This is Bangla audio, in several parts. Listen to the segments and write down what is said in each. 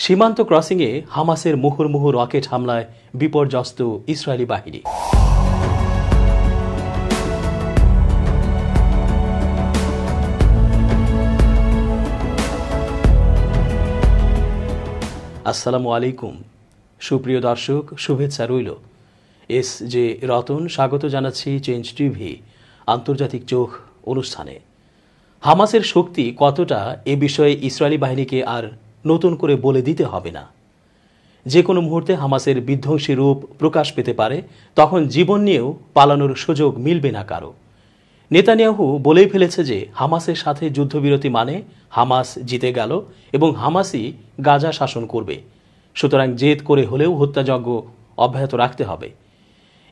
সীমান্ত ক্রসিংয়ে হামাসের মুহুর্মুহু রকেট হামলায় বিপর্যস্ত ইসরায়েলি বাহিনী। আসসালামু আলাইকুম সুপ্রিয় দর্শক, শুভেচ্ছা রইল। এস জে রতন স্বাগত জানাচ্ছি চেঞ্জ টিভি আন্তর্জাতিক চোখ অনুষ্ঠানে। হামাসের শক্তি কতটা এ বিষয়ে ইসরায়েলি বাহিনীকে আর নতুন করে বলে দিতে হবে না। যে কোনো মুহূর্তে হামাসের বিধ্বংসী রূপ প্রকাশ পেতে পারে, তখন জীবন নিয়েও পালানোর সুযোগ মিলবে না কারো। নেতানিয়াহু বলেই ফেলেছে যে হামাসের সাথে যুদ্ধবিরতি মানে হামাস জিতে গেল এবং হামাসই গাজা শাসন করবে। সুতরাং জেদ করে হলেও হত্যাযজ্ঞ অব্যাহত রাখতে হবে।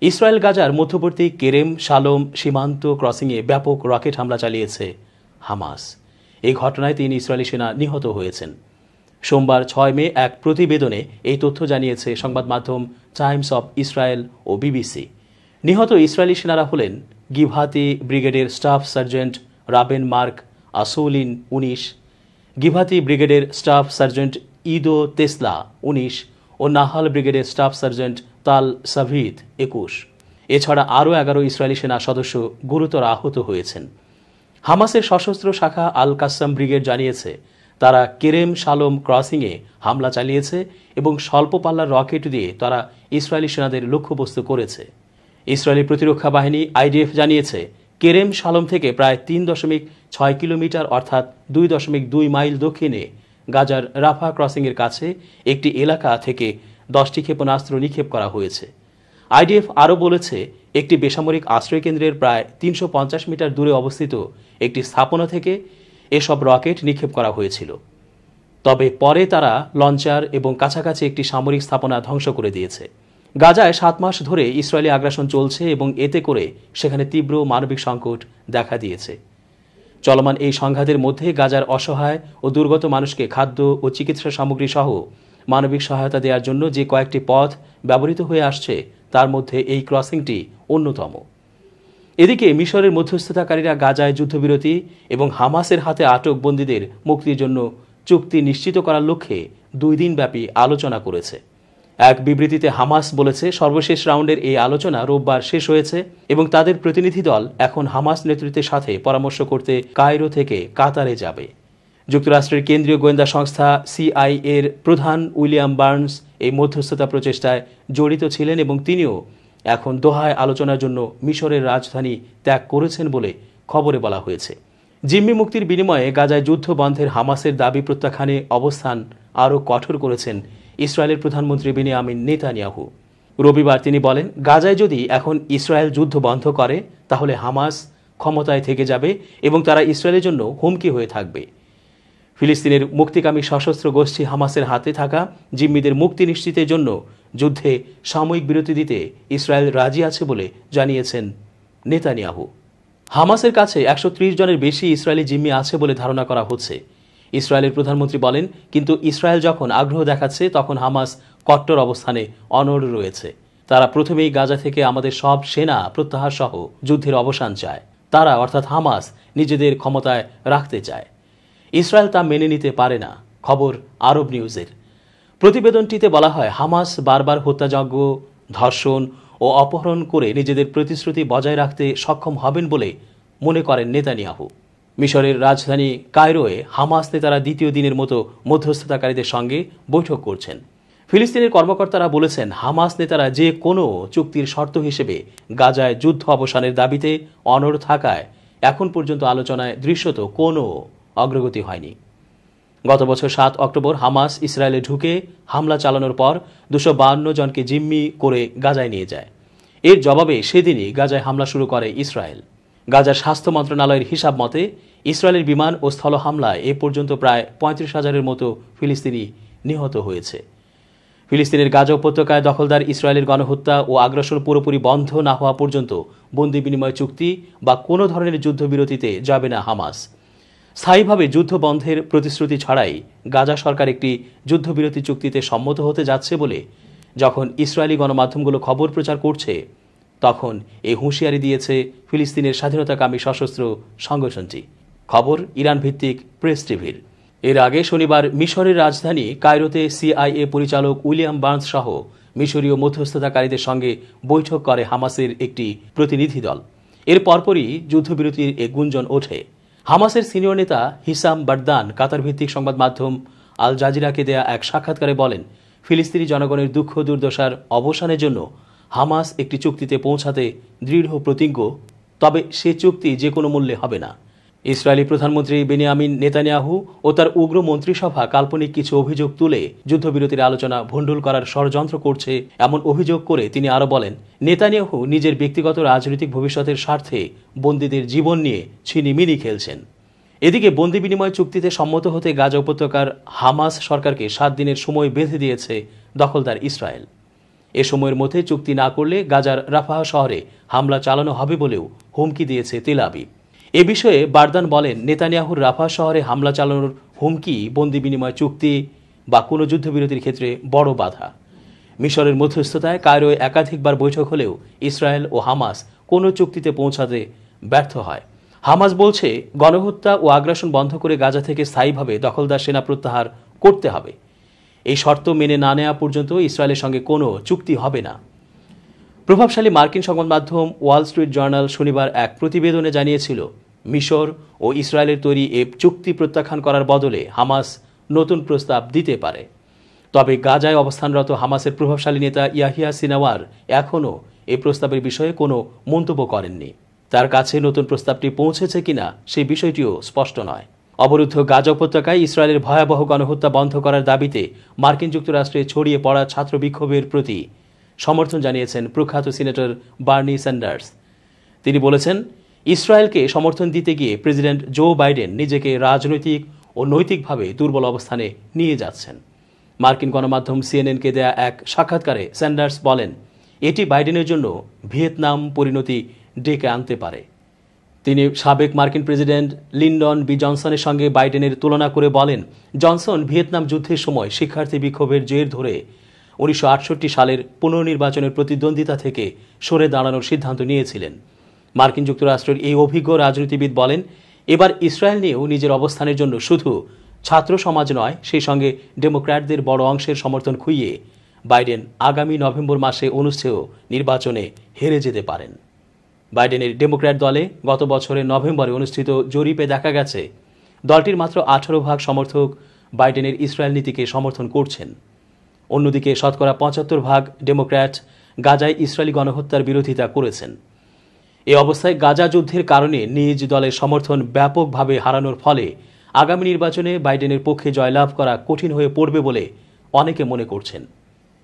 ইসরায়েল গাজার মধ্যবর্তী কেরেম শালোম সীমান্ত ক্রসিংয়ে ব্যাপক রকেট হামলা চালিয়েছে হামাস। এই ঘটনায় 3 ইসরায়েলি সেনা নিহত হয়েছেন। সোমবার 6 মে এক প্রতিবেদনে এই তথ্য জানিয়েছে সংবাদ মাধ্যম টাইমস অব ইসরায়েল ও বিবিসি। নিহত ইসরায়েলি সেনারা হলেন গিভাতি ব্রিগেডের staff sergeant Raben Mark Asulin 19, Givati ব্রিগেডের স্টাফ সার্জেন্ট ইদো তেসলা 19 ও নাহাল ব্রিগেডের স্টাফ সার্জেন্ট তাল সাভিদ 21। এছাড়া আরও 11 ইসরায়েলি সেনা সদস্য গুরুতর আহত হয়েছেন। হামাসের সশস্ত্র শাখা আল কাসাম ব্রিগেড জানিয়েছে তারা কেরেম শালোম ক্রসিংয়ে হামলা চালিয়েছে এবং স্বল্প পাল্লার রকেট দিয়ে তারা ইসরায়েলি সেনাদের লক্ষ্যবস্তু করেছে। ইসরায়েলি প্রতিরক্ষা বাহিনী আইডিএফ জানিয়েছে কেরেম শালোম থেকে প্রায় 3.6 কিলোমিটার অর্থাৎ 2.2 মাইল দক্ষিণে গাজার রাফা ক্রসিংয়ের কাছে একটি এলাকা থেকে 10টি ক্ষেপণাস্ত্র নিক্ষেপ করা হয়েছে। আইডিএফ আরও বলেছে একটি বেসামরিক আশ্রয়কেন্দ্রের প্রায় 350 মিটার দূরে অবস্থিত একটি স্থাপনা থেকে এসব রকেট নিক্ষেপ করা হয়েছিল। তবে পরে তারা লঞ্চার এবং কাছাকাছি একটি সামরিক স্থাপনা ধ্বংস করে দিয়েছে। গাজায় 7 মাস ধরে ইসরায়েলি আগ্রাসন চলছে এবং এতে করে সেখানে তীব্র মানবিক সংকট দেখা দিয়েছে। চলমান এই সংঘাতের মধ্যে গাজার অসহায় ও দুর্গত মানুষকে খাদ্য ও চিকিৎসা সামগ্রী সহ মানবিক সহায়তা দেওয়ার জন্য যে কয়েকটি পথ ব্যবহৃত হয়ে আসছে তার মধ্যে এই ক্রসিংটি অন্যতম। এদিকে মিশরের মধ্যস্থতাকারীরা গাজায় যুদ্ধবিরতি এবং হামাসের হাতে আটক বন্দীদের মুক্তির জন্য চুক্তি নিশ্চিত করার লক্ষ্যে 2 দিনব্যাপী আলোচনা করেছে। এক বিবৃতিতে হামাস বলেছে সর্বশেষ রাউন্ডের এই আলোচনা রোববার শেষ হয়েছে এবং তাদের প্রতিনিধি দল এখন হামাস নেতৃত্বের সাথে পরামর্শ করতে কায়রো থেকে কাতারে যাবে। যুক্তরাষ্ট্রের কেন্দ্রীয় গোয়েন্দা সংস্থা সিআইএর প্রধান উইলিয়াম বার্নস এই মধ্যস্থতা প্রচেষ্টায় জড়িত ছিলেন এবং তিনিও এখন দোহায় আলোচনার জন্য মিশরের রাজধানী ত্যাগ করেছেন বলে খবরে বলা হয়েছে। জিম্মি মুক্তির বিনিময়ে গাজায় যুদ্ধ বন্ধের হামাসের দাবি প্রত্যাখ্যানে অবস্থান আরও কঠোর করেছেন ইসরায়েলের প্রধানমন্ত্রী বেনিয়ামিন নেতানিয়াহু। রবিবার তিনি বলেন, গাজায় যদি এখন ইসরায়েল যুদ্ধ বন্ধ করে তাহলে হামাস ক্ষমতায় থেকে যাবে এবং তারা ইসরায়েলের জন্য হুমকি হয়ে থাকবে। ফিলিস্তিনের মুক্তিকামী সশস্ত্র গোষ্ঠী হামাসের হাতে থাকা জিম্মিদের মুক্তি নিশ্চিতের জন্য যুদ্ধে সাময়িক বিরতি দিতে ইসরায়েল রাজি আছে বলে জানিয়েছেন নেতানিয়াহু। হামাসের কাছে 130 জনের বেশি ইসরায়েলি জিম্মি আছে বলে ধারণা করা হচ্ছে। ইসরায়েলের প্রধানমন্ত্রী বলেন, কিন্তু ইসরায়েল যখন আগ্রহ দেখাচ্ছে তখন হামাস কট্টর অবস্থানে অনড় রয়েছে। তারা প্রথমেই গাজা থেকে আমাদের সব সেনা প্রত্যাহার সহ যুদ্ধের অবসান চায়। তারা অর্থাৎ হামাস নিজেদের ক্ষমতায় রাখতে চায়। ইসরায়েল তা মেনে নিতে পারে না। খবর আরব নিউজের। প্রতিবেদনটিতে বলা হয়, হামাস বারবার হত্যাযজ্ঞ, ধর্ষণ ও অপহরণ করে নিজেদের প্রতিশ্রুতি বজায় রাখতে সক্ষম হবেন বলে মনে করেন নেতানিয়াহু। মিশরের রাজধানী কায়রোয়ে হামাস নেতারা দ্বিতীয় দিনের মতো মধ্যস্থতাকারীদের সঙ্গে বৈঠক করছেন। ফিলিস্তিনের কর্মকর্তারা বলেছেন, হামাস নেতারা যে কোনো চুক্তির শর্ত হিসেবে গাজায় যুদ্ধ অবসানের দাবিতে অনড় থাকায় এখন পর্যন্ত আলোচনায় দৃশ্যত কোনো অগ্রগতি হয়নি। গত বছর 7 অক্টোবর হামাস ইসরায়েলে ঢুকে হামলা চালানোর পর 252 জনকে জিম্মি করে গাজায় নিয়ে যায়। এর জবাবে সেদিনই গাজায় হামলা শুরু করে ইসরায়েল। গাজার স্বাস্থ্য মন্ত্রণালয়ের হিসাব মতে ইসরায়েলের বিমান ও স্থল হামলায় এ পর্যন্ত প্রায় 35,000-এর মতো ফিলিস্তিনি নিহত হয়েছে। ফিলিস্তিনের গাজা উপত্যকায় দখলদার ইসরায়েলের গণহত্যা ও আগ্রাসন পুরোপুরি বন্ধ না হওয়া পর্যন্ত বন্দি বিনিময় চুক্তি বা কোনো ধরনের যুদ্ধবিরতিতে যাবে না হামাস। স্থায়ীভাবে যুদ্ধ বন্ধের প্রতিশ্রুতি ছাড়াই গাজা সরকার একটি যুদ্ধবিরতি চুক্তিতে সম্মত হতে যাচ্ছে বলে যখন ইসরায়েলি গণমাধ্যমগুলো খবর প্রচার করছে, তখন এই হুঁশিয়ারি দিয়েছে ফিলিস্তিনের স্বাধীনতাকামী সশস্ত্র সংগঠনটি। খবর ইরান ভিত্তিক প্রেস টিভির। এর আগে শনিবার মিশরের রাজধানী কায়রোতে সিআইএ পরিচালক উইলিয়াম বার্নস সহ মিশরীয় মধ্যস্থতাকারীদের সঙ্গে বৈঠক করে হামাসের একটি প্রতিনিধি দল। এর পরপরই যুদ্ধবিরতির এ গুঞ্জন ওঠে। হামাসের সিনিয়র নেতা হিসাম বারদান কাতার ভিত্তিক সংবাদ মাধ্যম আল জাজিরাকে দেয়া এক সাক্ষাৎকারে বলেন, ফিলিস্তিনি জনগণের দুঃখ দুর্দশার অবসানের জন্য হামাস একটি চুক্তিতে পৌঁছাতে দৃঢ় প্রতিজ্ঞ, তবে সে চুক্তি যে কোনো মূল্যে হবে না। ইসরায়েলি প্রধানমন্ত্রী বেনিয়ামিন নেতানিয়াহু ও তার উগ্র মন্ত্রিসভা কাল্পনিক কিছু অভিযোগ তুলে যুদ্ধবিরতির আলোচনা ভণ্ডুল করার ষড়যন্ত্র করছে এমন অভিযোগ করে তিনি আরও বলেন, নেতানিয়াহু নিজের ব্যক্তিগত রাজনৈতিক ভবিষ্যতের স্বার্থে বন্দীদের জীবন নিয়ে ছিনিমিনি খেলছেন। এদিকে বন্দি বিনিময় চুক্তিতে সম্মত হতে গাজা উপত্যকার হামাস সরকারকে 7 দিনের সময় বেঁধে দিয়েছে দখলদার ইসরায়েল। এ সময়ের মধ্যে চুক্তি না করলে গাজার রাফাহ শহরে হামলা চালানো হবে বলেও হুমকি দিয়েছে তেল আবিব। এ বিষয়ে বারদান বলেন, নেতানিয়াহুর রাফাহ শহরে হামলা চালানোর হুমকি বন্দি বিনিময় চুক্তি বা কোনো যুদ্ধবিরতির ক্ষেত্রে বড় বাধা। মিশরের মধ্যস্থতায় কায়রোয় একাধিকবার বৈঠক হলেও ইসরায়েল ও হামাস কোনো চুক্তিতে পৌঁছাতে ব্যর্থ হয়। হামাস বলছে, গণহত্যা ও আগ্রাসন বন্ধ করে গাজা থেকে স্থায়ীভাবে দখলদার সেনা প্রত্যাহার করতে হবে। এই শর্ত মেনে না নেওয়া পর্যন্ত ইসরায়েলের সঙ্গে কোনো চুক্তি হবে না। প্রভাবশালী মার্কিন সংবাদ মাধ্যম ওয়াল স্ট্রিট জার্নাল শনিবার এক প্রতিবেদনে জানিয়েছিল, মিশর ও ইসরায়েলের তৈরি এ চুক্তি প্রত্যাখ্যান করার বদলে হামাস নতুন প্রস্তাব দিতে পারে। তবে গাজায় অবস্থানরত হামাসের প্রভাবশালী নেতা ইয়াহিয়া সিনাওয়ার এখনও এ প্রস্তাবের বিষয়ে কোনো মন্তব্য করেননি। তার কাছে নতুন প্রস্তাবটি পৌঁছেছে কিনা সেই বিষয়টিও স্পষ্ট নয়। অবরুদ্ধ গাজা উপত্যকায় ইসরায়েলের ভয়াবহ গণহত্যা বন্ধ করার দাবিতে মার্কিন যুক্তরাষ্ট্রে ছড়িয়ে পড়া ছাত্র বিক্ষোভের প্রতি সমর্থন জানিয়েছেন প্রখ্যাত সিনেটর বার্নি স্যান্ডার্স। তিনি বলেছেন, ইসরায়েলকে সমর্থন দিতে গিয়ে প্রেসিডেন্ট জো বাইডেন নিজেকে রাজনৈতিক ও নৈতিকভাবে দুর্বল অবস্থানে নিয়ে যাচ্ছেন। মার্কিন গণমাধ্যম সিএনএনকে দেয়া এক সাক্ষাৎকারে স্যান্ডার্স বলেন, এটি বাইডেনের জন্য ভিয়েতনাম পরিণতি ডেকে আনতে পারে। তিনি সাবেক মার্কিন প্রেসিডেন্ট লিন্ডন বি জনসনের সঙ্গে বাইডেনের তুলনা করে বলেন, জনসন ভিয়েতনাম যুদ্ধের সময় শিক্ষার্থী বিক্ষোভের জের ধরে 1968 সালের পুনর্নির্বাচনের প্রতিদ্বন্দ্বিতা থেকে সরে দাঁড়ানোর সিদ্ধান্ত নিয়েছিলেন। মার্কিন যুক্তরাষ্ট্রের এই অভিজ্ঞ রাজনীতিবিদ বলেন, এবার ইসরায়েল নিয়েও নিজের অবস্থানের জন্য শুধু ছাত্র সমাজ নয়, সেই সঙ্গে ডেমোক্র্যাটদের বড় অংশের সমর্থন খুইয়ে বাইডেন আগামী নভেম্বর মাসে অনুষ্ঠেয় নির্বাচনে হেরে যেতে পারেন। বাইডেনের ডেমোক্র্যাট দলে গত বছরের নভেম্বরে অনুষ্ঠিত জরিপে দেখা গেছে, দলটির মাত্র 18% সমর্থক বাইডেনের ইসরায়েল নীতিকে সমর্থন করছেন। অন্যদিকে শতকরা 75% ডেমোক্র্যাট গাজায় ইসরায়েলি গণহত্যার বিরোধিতা করেছেন। এ অবস্থায় গাজা যুদ্ধের কারণে নিজ দলের সমর্থন ব্যাপকভাবে হারানোর ফলে আগামী নির্বাচনে বাইডেনের পক্ষে জয়লাভ করা কঠিন হয়ে পড়বে বলে অনেকে মনে করছেন।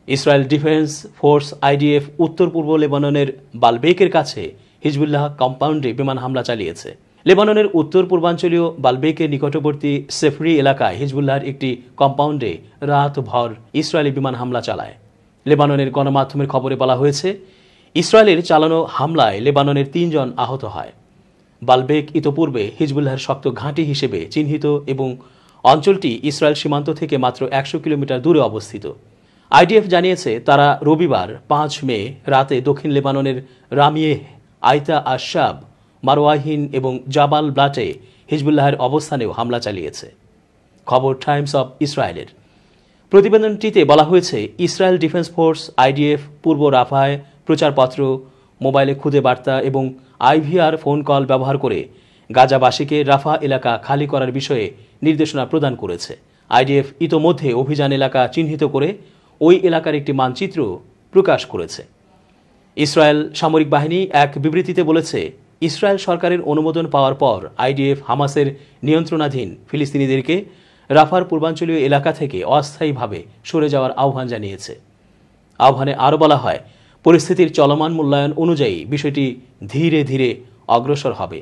ইসরায়েল ডিফেন্স ফোর্স আইডিএফ উত্তর পূর্ব লেবাননের বালবেকের কাছে হিজবুল্লাহ কম্পাউন্ডে বিমান হামলা চালিয়েছে। লেবাননের উত্তর পূর্বাঞ্চলীয় বালবেকের নিকটবর্তী সেফরি এলাকায় হিজবুল্লাহর একটি কম্পাউন্ডে রাতভর ইসরায়েলি বিমান হামলা চালায়। লেবাননের গণমাধ্যমের খবরে বলা হয়েছে, ইসরায়েলের চালানো হামলায় লেবাননের 3 জন আহত হয়। বালবেক ইতোপূর্বে হিজবুল্লাহর শক্ত ঘাঁটি হিসেবে চিহ্নিত এবং অঞ্চলটি ইসরায়েল সীমান্ত থেকে মাত্র 100 কিলোমিটার দূরে অবস্থিত। আইডিএফ জানিয়েছে, তারা রবিবার 5 মে রাতে দক্ষিণ লেবাননের রামিয়ে, আইতা আশাব, মারওয়াহিন এবং জাবাল ব্লাটে হিজবুল্লাহের অবস্থানেও হামলা চালিয়েছে। খবর টাইমস অব ইসরায়েলের। প্রতিবেদনটিতে বলা হয়েছে, ইসরায়েল ডিফেন্স ফোর্স আইডিএফ পূর্ব রাফায় প্রচারপত্র, মোবাইলে খুদে বার্তা এবং আইভিআর ফোন কল ব্যবহার করে গাজাবাসীকে রাফা এলাকা খালি করার বিষয়ে নির্দেশনা প্রদান করেছে। আইডিএফ ইতোমধ্যে অভিযান এলাকা চিহ্নিত করে ওই এলাকার একটি মানচিত্র প্রকাশ করেছে। ইসরায়েল সামরিক বাহিনী এক বিবৃতিতে বলেছে, ইসরায়েল সরকারের অনুমোদন পাওয়ার পর আইডিএফ হামাসের নিয়ন্ত্রণাধীন ফিলিস্তিনিদেরকে রাফার পূর্বাঞ্চলীয় এলাকা থেকে অস্থায়ীভাবে সরে যাওয়ার আহ্বান জানিয়েছে। আহ্বানে আরও বলা হয়, পরিস্থিতির চলমান মূল্যায়ন অনুযায়ী বিষয়টি ধীরে ধীরে অগ্রসর হবে।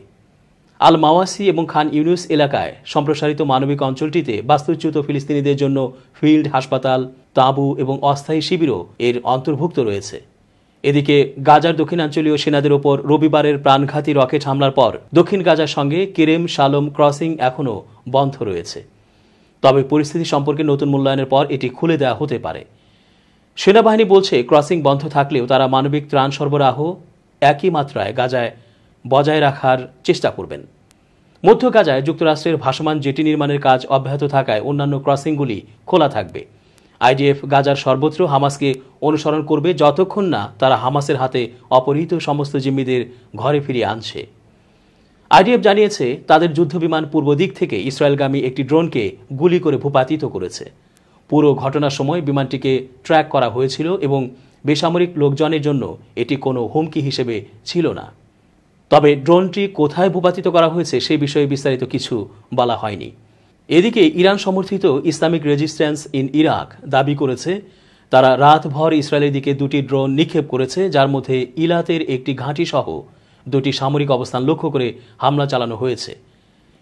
আল মাওয়াসি এবং খান ইউনুস এলাকায় সম্প্রসারিত মানবিক অঞ্চলটিতে বাস্তুচ্যুত ফিলিস্তিনিদের জন্য ফিল্ড হাসপাতাল, তাঁবু এবং অস্থায়ী শিবিরও এর অন্তর্ভুক্ত রয়েছে। এদিকে গাজার দক্ষিণাঞ্চলীয় সেনাদের ওপর রবিবারের প্রাণঘাতী রকেট হামলার পর দক্ষিণ গাজার সঙ্গে কেরেম শালোম ক্রসিং এখনও বন্ধ রয়েছে। তবে পরিস্থিতি সম্পর্কে নতুন মূল্যায়নের পর এটি খুলে দেওয়া হতে পারে। সেনাবাহিনী বলছে, ক্রসিং বন্ধ থাকলেও তারা মানবিক ত্রাণ সরবরাহ একই মাত্রায় গাজায় বজায় রাখার চেষ্টা করবেন। মধ্য গাজায় যুক্তরাষ্ট্রের ভাসমান জেটি নির্মাণের কাজ অব্যাহত থাকায় অন্যান্য ক্রসিংগুলি খোলা থাকবে। আইডিএফ গাজার সর্বত্র হামাসকে অনুসরণ করবে যতক্ষণ না তারা হামাসের হাতে অপহৃত সমস্ত জিম্মিদের ঘরে ফিরিয়ে আনছে। আইডিএফ জানিয়েছে তাদের যুদ্ধবিমান পূর্ব দিক থেকে ইসরায়েলগামী একটি ড্রোনকে গুলি করে ভূপাতিত করেছে। পুরো ঘটনার সময় বিমানটিকে ট্র্যাক করা হয়েছিল এবং বেসামরিক লোকজনের জন্য এটি কোনো হুমকি হিসেবে ছিল না। তবে ড্রোনটি কোথায় ভূপাতিত করা হয়েছে সেই বিষয়ে বিস্তারিত কিছু বলা হয়নি। এদিকে ইরান সমর্থিত ইসলামিক রেজিস্ট্যান্স ইন ইরাক দাবি করেছে তারা রাতভর ইসরায়েলের দিকে 2টি ড্রোন নিক্ষেপ করেছে, যার মধ্যে ইলাতের একটি ঘাঁটি সহ 2টি সামরিক অবস্থান লক্ষ্য করে হামলা চালানো হয়েছে।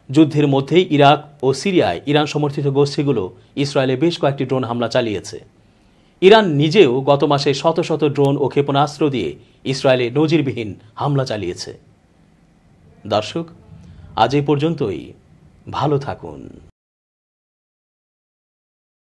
যুদ্ধের মধ্যেই ইরাক ও সিরিয়ায় ইরান সমর্থিত গোষ্ঠীগুলো ইসরায়েলে বেশ কয়েকটি ড্রোন হামলা চালিয়েছে। ইরান নিজেও গত মাসে শত শত ড্রোন ও ক্ষেপণাস্ত্র দিয়ে ইসরায়েলে নজিরবিহীন হামলা চালিয়েছে। দর্শক, আজ এই পর্যন্তই। ভালো থাকুন।